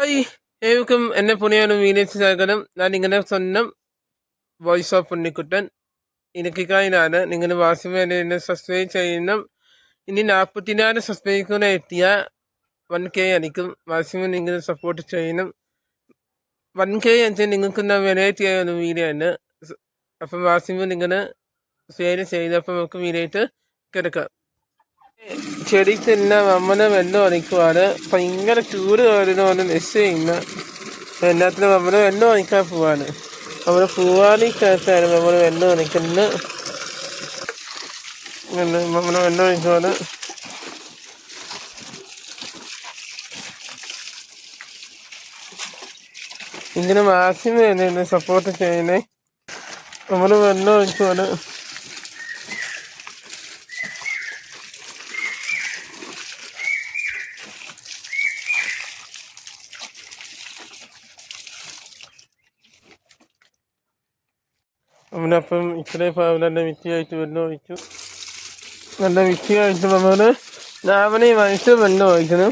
Hi ഏവർക്കും എന്നെ പുണിയാണ് വീനേച്ച് സ്വാഗതം. ഞാൻ നിങ്ങളുടെ സ്വന്തം വോയിസ് ഓഫ് ഉണ്ണിക്കുട്ടൻ ഇനക്കിക്കായിലാണ്. നിങ്ങൾ വാസിമേനെ എന്നെ സബ്സ്ക്രൈബ് ചെയ്യണം. ഇനി 44 സബ്സ്ക്രൈബ് എത്തിയ 1K അടിക്കും. വാസിമ നിങ്ങൾ സപ്പോർട്ട് ചെയ്യണം. 1K വെച്ചാൽ നിങ്ങൾക്ക് വെറൈറ്റി ആയ ഒരു വീഡിയോ ആണ്. അപ്പം വാസിമ നിങ്ങൾ ഷെയർ ചെയ്തപ്പോൾ നമുക്ക് വീഡിയോയിട്ട് കിടക്കാം. ചെടിക്ക് തന്നെ നമ്മളെ വെള്ളം ഒഴിക്കുവാണ്. ഭയങ്കര ചൂട് വരുന്നതാണ് രക്ഷയില്ല. എല്ലാത്തിനും നമ്മൾ വെള്ളം ഒഴിക്കാൻ പോവാണ്. നമ്മൾ പൂവാലിക്കകത്താണ് നമ്മൾ വെള്ളം ഒഴിക്കുന്നത്. നമ്മൾ വെള്ളം ഒഴിക്കുവാണ്. ഇങ്ങനെ മാക്സിമം സപ്പോർട്ട് ചെയ്യണേ. നമ്മൾ വെള്ളം ഒഴിക്കുവാണ്. നമ്മളപ്പം ഇത്രയും നല്ല വിറ്റിയായിട്ട് വെള്ളം ഒഴിച്ചു. നല്ല വിറ്റിയായിട്ട് നമ്മൾ രാവിലെ വൈകിട്ട് വെള്ളം ഒഴിക്കണം.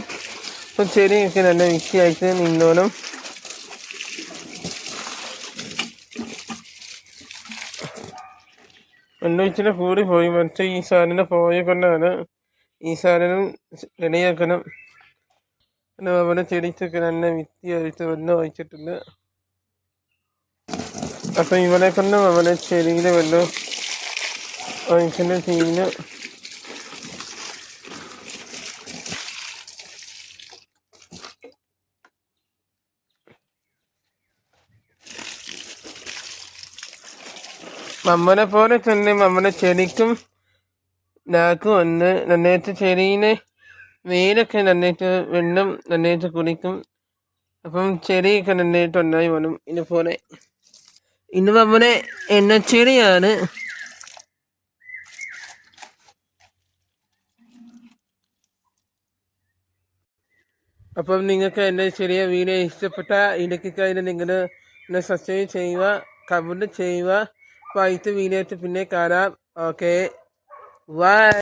അപ്പം ചെടിയൊക്കെ നല്ല വിറ്റിയായിട്ട് നിന്നോണം. വെള്ളം ഒഴിച്ചിട്ട് കൂടി പോയി. പക്ഷേ ഈ സാധനം പോയ കൊണ്ടാണ്. ഈ സാധനം റെഡിയാക്കണം. നമ്മുടെ ചെടിക്കൊക്കെ നല്ല വിറ്റിയായിട്ട് വെള്ളം ഒഴിച്ചിട്ടുണ്ട്. അപ്പം ഇവിടെ കൊണ്ട് നമ്മുടെ ചെടിയിൽ വെള്ളം ഒഴിക്കുന്ന ചെയ്യുന്നു. നമ്മളെ പോലെ തന്നെ നമ്മുടെ ചെടിക്കും നാക്കും ഒന്ന് നന്നായിട്ട് ചെടീനെ വെയിലൊക്കെ നന്നായിട്ട് വെള്ളം നന്നായിട്ട് കുടിക്കും. അപ്പം ചെടിയൊക്കെ നന്നായിട്ട് ഉണ്ടായി വരും. ഇതുപോലെ ഇന്ന് നമ്മുടെ എണ്ണച്ചെടിയാണ്. അപ്പം നിങ്ങൾക്ക് എൻ്റെ ചെറിയ വീഡിയോ ഇഷ്ടപ്പെട്ട ഇടയ്ക്കായി നിങ്ങൾ എന്നെ സബ്സ്ക്രൈബ് ചെയ്യുക, കമൻറ്റ് ചെയ്യുക. അപ്പോൾ അടുത്ത വീഡിയോ ആയിട്ട് പിന്നെ കാണാം. Okay, by.